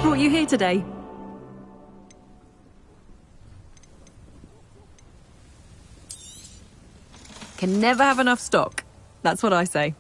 brought you here today? Can never have enough stock. That's what I say.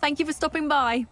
Thank you for stopping by.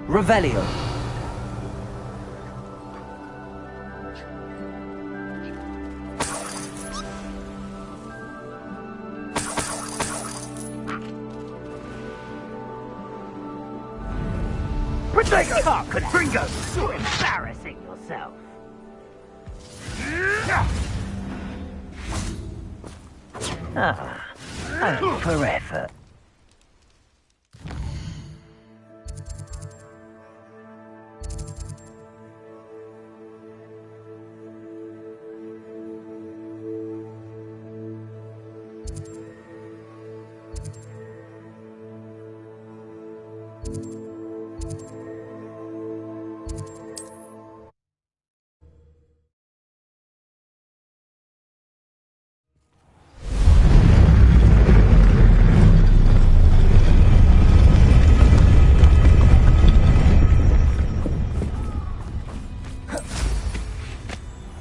Revelio. Protect cock and Gringo! You're embarrassing yourself. Only for effort.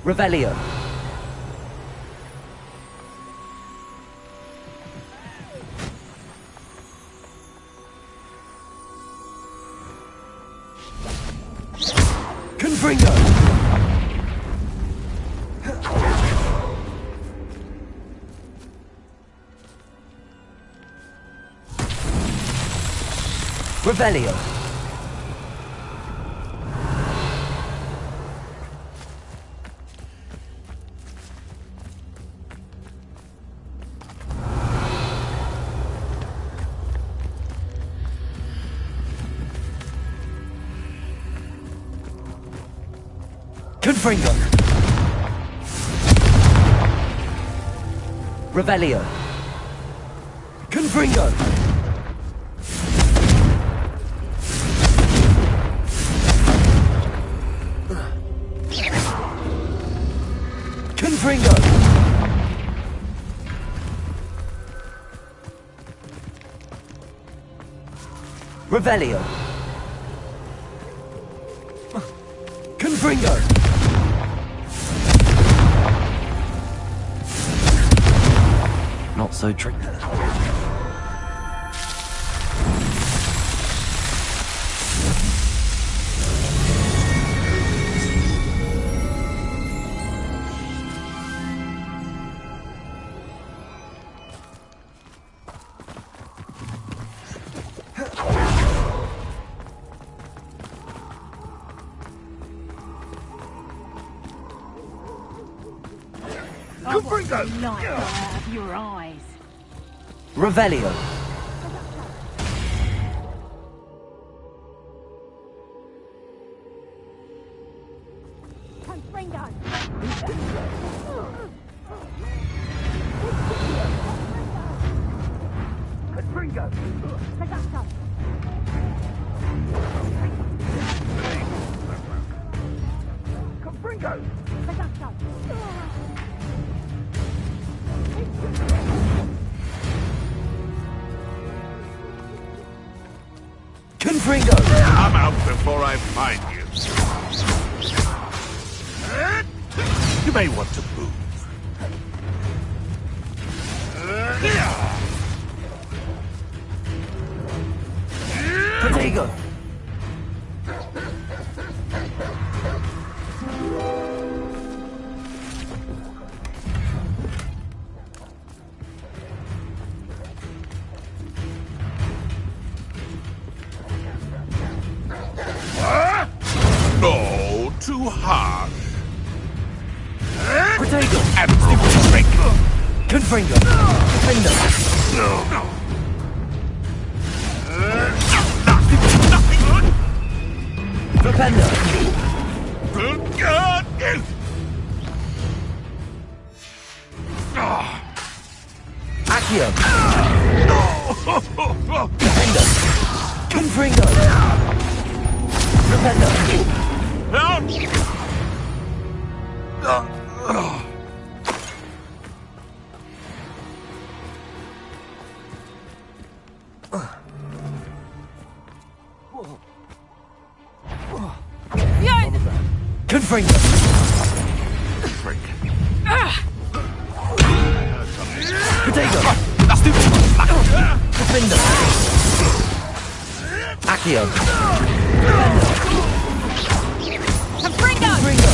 Revelio. Confringo. Revelio. Confringo. Revelio. Confringo. Confringo. Revelio. Confringo. Not so tricky. Confringo! Light out of your eyes. Revelio. Confringo! Confringo! Sagato! Confringo! Sagato! Confringo. I'm out before I find you. You may want to move. Protego. No, too harsh. Protego. Admirable strength. Confringo. Defender. Nothing good. Defender. Good God. Accio. Defender. Confringo. Defender. Confringo. Protego. Defender. Accio. Confringo! Confringo.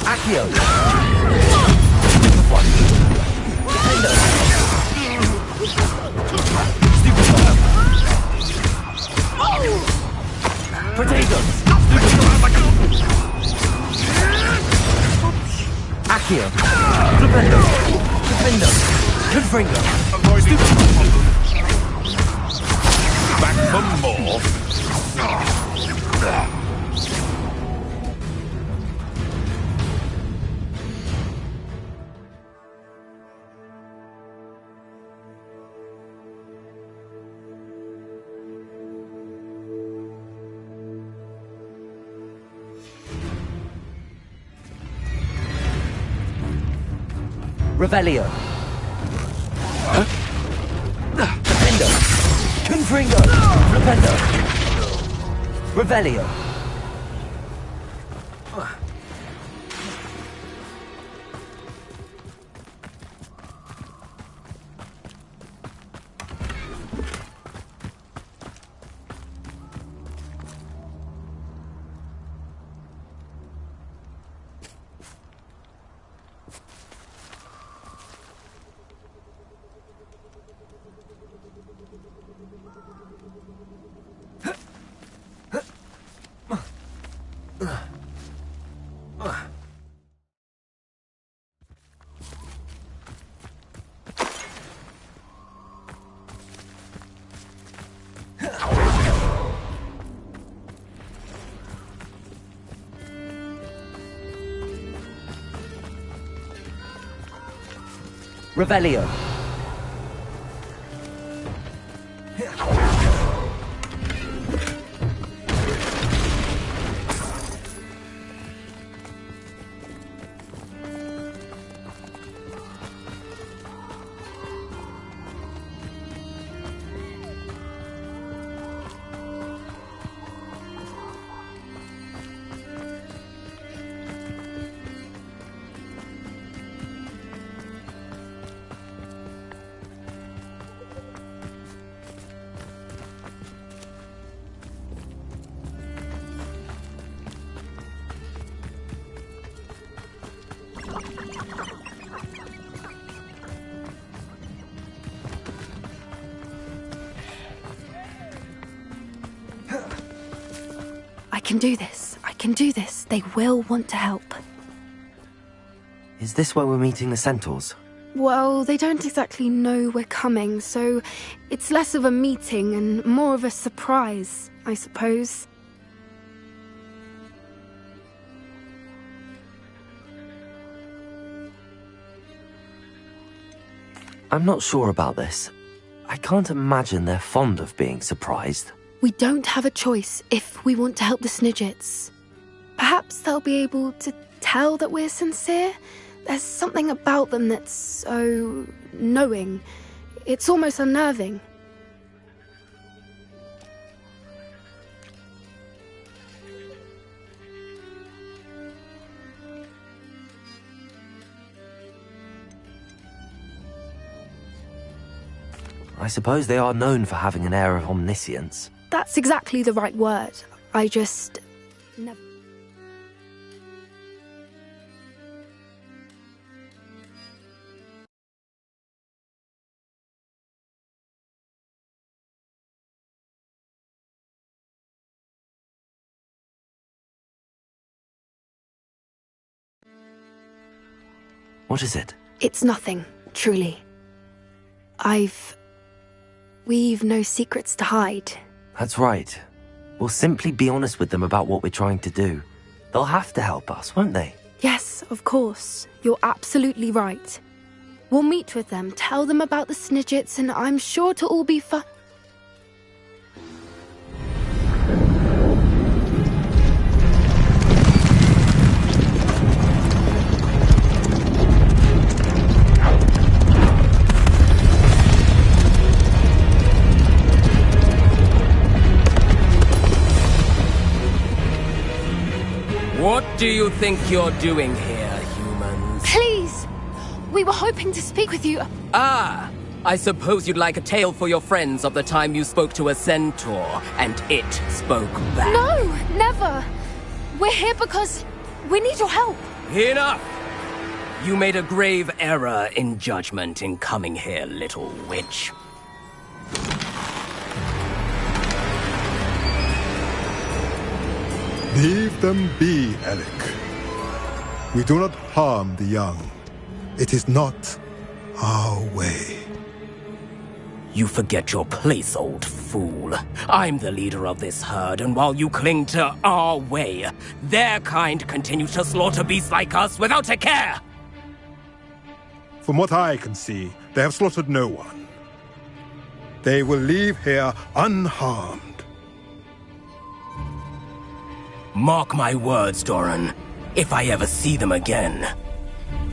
Accio. Defender. Protego. Accio. Defender. Defender. Confringo. Back for more. Revelio. Defender. Confringo. Defender. Revelio. Revelio. can do this. I can do this. They will want to help. Is this where we're meeting the centaurs? Well, they don't exactly know we're coming, so it's less of a meeting and more of a surprise, I suppose. I'm not sure about this. I can't imagine they're fond of being surprised. We don't have a choice if we want to help the Snidgets. Perhaps they'll be able to tell that we're sincere. There's something about them that's so knowing. It's almost unnerving. I suppose they are known for having an air of omniscience. That's exactly the right word. I just... never... What is it? It's nothing, truly. We've no secrets to hide. That's right. We'll simply be honest with them about what we're trying to do. They'll have to help us, won't they? Yes, of course. You're absolutely right. We'll meet with them, tell them about the Snidgets, and I'm sure to all be fun. What do you think you're doing here, humans? Please! We were hoping to speak with you. Ah! I suppose you'd like a tale for your friends of the time you spoke to a centaur, and it spoke back. No! Never! We're here because we need your help. Enough! You made a grave error in judgment in coming here, little witch. Leave them be, Alec. We do not harm the young. It is not our way. You forget your place, old fool. I'm the leader of this herd, and while you cling to our way, their kind continue to slaughter beasts like us without a care! From what I can see, they have slaughtered no one. They will leave here unharmed. Mark my words, Doran. If I ever see them again,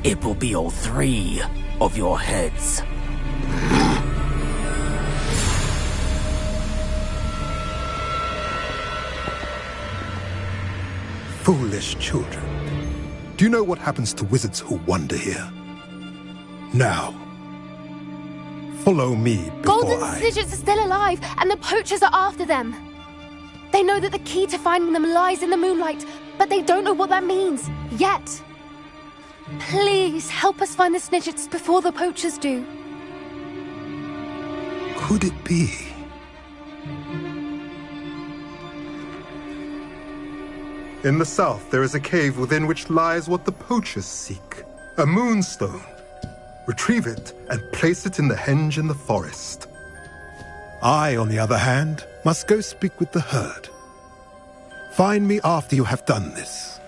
it will be all 3 of your heads. Foolish children. Do you know what happens to wizards who wander here? Now, follow me before Golden Snidgets are still alive, and the poachers are after them. They know that the key to finding them lies in the moonlight, but they don't know what that means, yet. Please, help us find the Snidgets before the poachers do. Could it be? In the south, there is a cave within which lies what the poachers seek. A moonstone. Retrieve it and place it in the henge in the forest. I, on the other hand, must go speak with the herd. Find me after you have done this.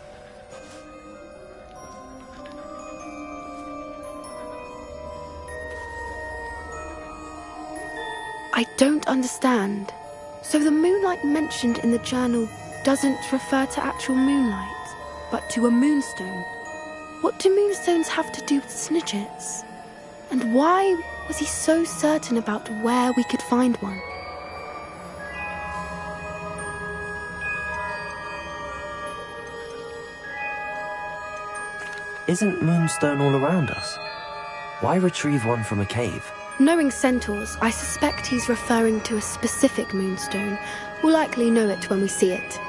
I don't understand. So the moonlight mentioned in the journal doesn't refer to actual moonlight, but to a moonstone. What do moonstones have to do with Snidgets? And why was he so certain about where we could find one? Isn't Moonstone all around us? Why retrieve one from a cave? Knowing centaurs, I suspect he's referring to a specific moonstone. We'll likely know it when we see it.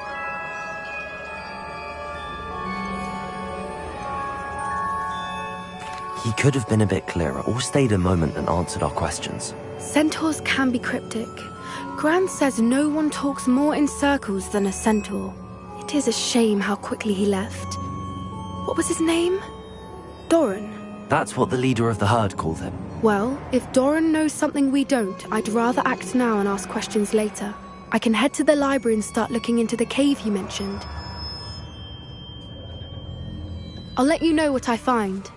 He could have been a bit clearer, or stayed a moment and answered our questions. Centaurs can be cryptic. Gran says no one talks more in circles than a centaur. It is a shame how quickly he left. What was his name? Doran. That's what the leader of the herd called him. Well, if Doran knows something we don't, I'd rather act now and ask questions later. I can head to the library and start looking into the cave you mentioned. I'll let you know what I find.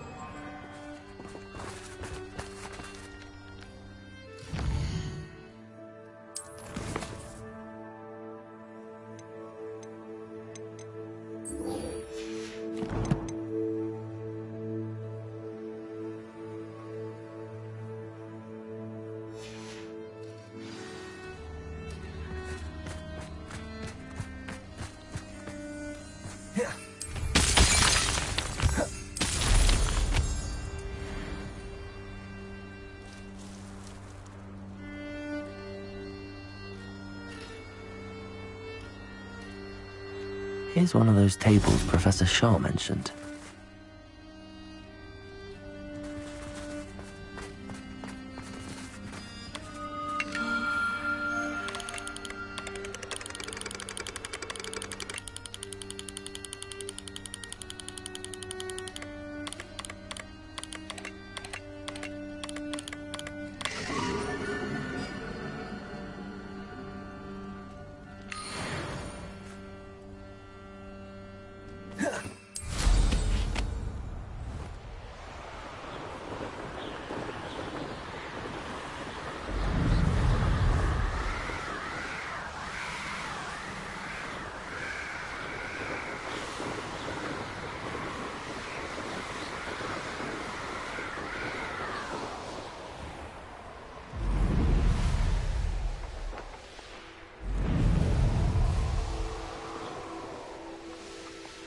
Here's one of those tables Professor Shaw mentioned.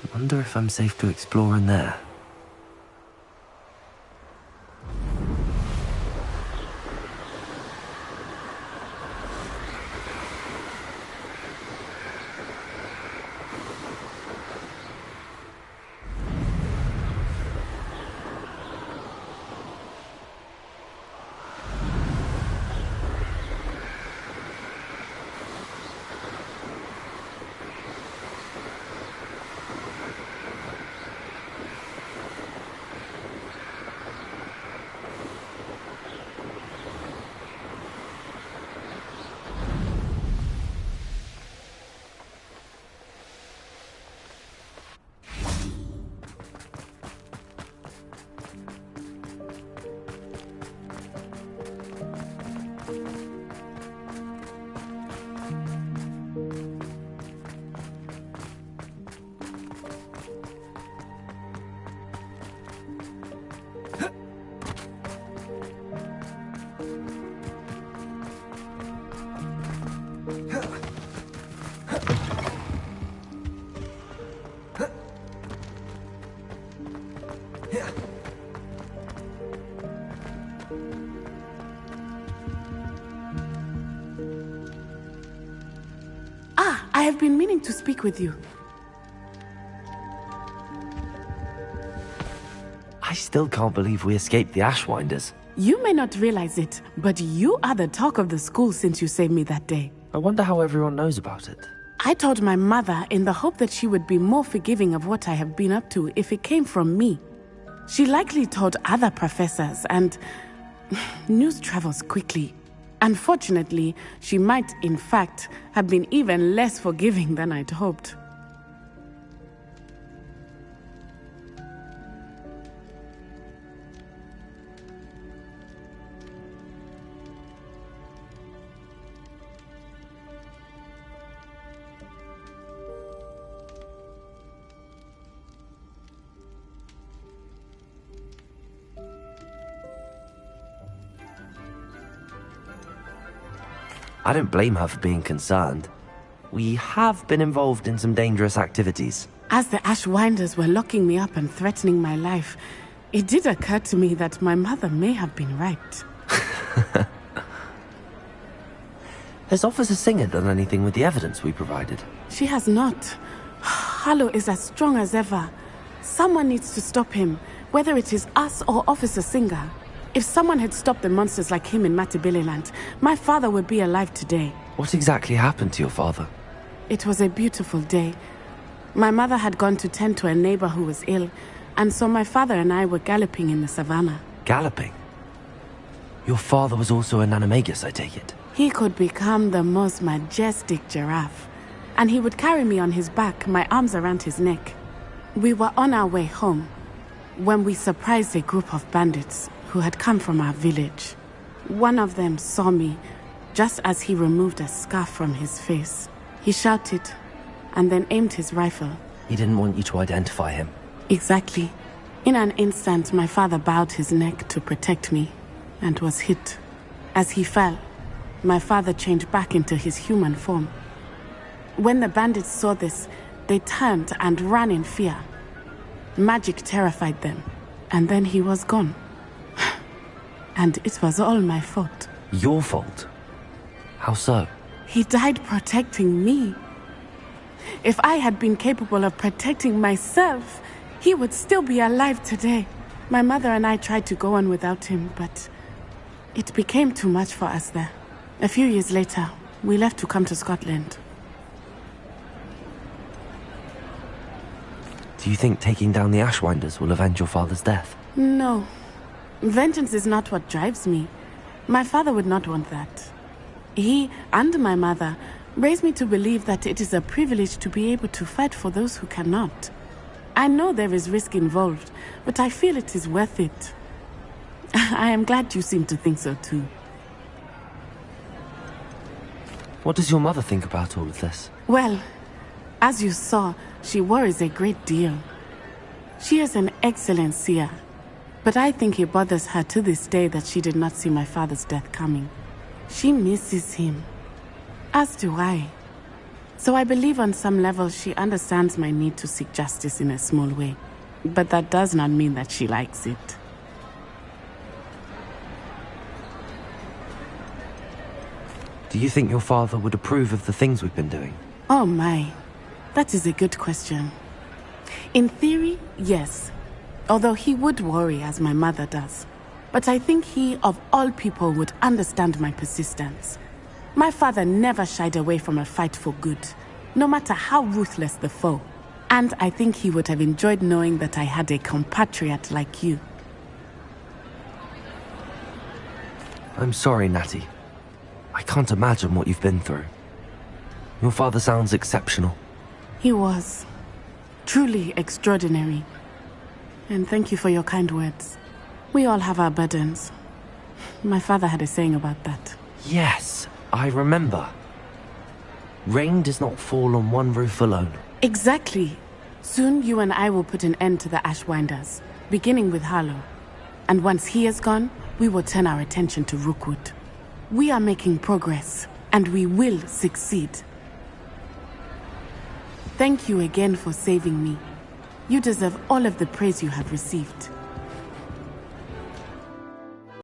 I wonder if I'm safe to explore in there. I have been meaning to speak with you. I still can't believe we escaped the Ashwinders. You may not realize it, but you are the talk of the school since you saved me that day. I wonder how everyone knows about it. I told my mother in the hope that she would be more forgiving of what I have been up to if it came from me. She likely told other professors, and news travels quickly. Unfortunately, she might, in fact, have been even less forgiving than I'd hoped. I don't blame her for being concerned. We have been involved in some dangerous activities. As the Ashwinders were locking me up and threatening my life, it did occur to me that my mother may have been right. Has Officer Singer done anything with the evidence we provided? She has not. Harlow is as strong as ever. Someone needs to stop him, whether it is us or Officer Singer. If someone had stopped the monsters like him in Matabeleland, my father would be alive today. What exactly happened to your father? It was a beautiful day. My mother had gone to tend to a neighbor who was ill, and so my father and I were galloping in the savannah. Galloping? Your father was also an animagus, I take it? He could become the most majestic giraffe, and he would carry me on his back, my arms around his neck. We were on our way home when we surprised a group of bandits who had come from our village. One of them saw me just as he removed a scarf from his face. He shouted and then aimed his rifle. He didn't want you to identify him. Exactly. In an instant, my father bowed his neck to protect me and was hit. As he fell, my father changed back into his human form. When the bandits saw this, they turned and ran in fear. Magic terrified them, and then he was gone. And it was all my fault. Your fault? How so? He died protecting me. If I had been capable of protecting myself, he would still be alive today. My mother and I tried to go on without him, but it became too much for us there. A few years later, we left to come to Scotland. Do you think taking down the Ashwinders will avenge your father's death? No. Vengeance is not what drives me. My father would not want that. He and my mother raised me to believe that it is a privilege to be able to fight for those who cannot. I know there is risk involved, but I feel it is worth it. I am glad you seem to think so too. What does your mother think about all of this? Well, as you saw, she worries a great deal. She is an excellent seer, but I think it bothers her to this day that she did not see my father's death coming. She misses him, as do I. So I believe on some level she understands my need to seek justice in a small way, but that does not mean that she likes it. Do you think your father would approve of the things we've been doing? Oh my, that is a good question. In theory, yes. Although he would worry as my mother does. But I think he, of all people, would understand my persistence. My father never shied away from a fight for good, no matter how ruthless the foe. And I think he would have enjoyed knowing that I had a compatriot like you. I'm sorry, Natty. I can't imagine what you've been through. Your father sounds exceptional. He was. Truly extraordinary. And thank you for your kind words. We all have our burdens. My father had a saying about that. Yes, I remember. Rain does not fall on one roof alone. Exactly. Soon you and I will put an end to the Ashwinders, beginning with Harlow. And once he is gone, we will turn our attention to Rookwood. We are making progress, and we will succeed. Thank you again for saving me. You deserve all of the praise you have received.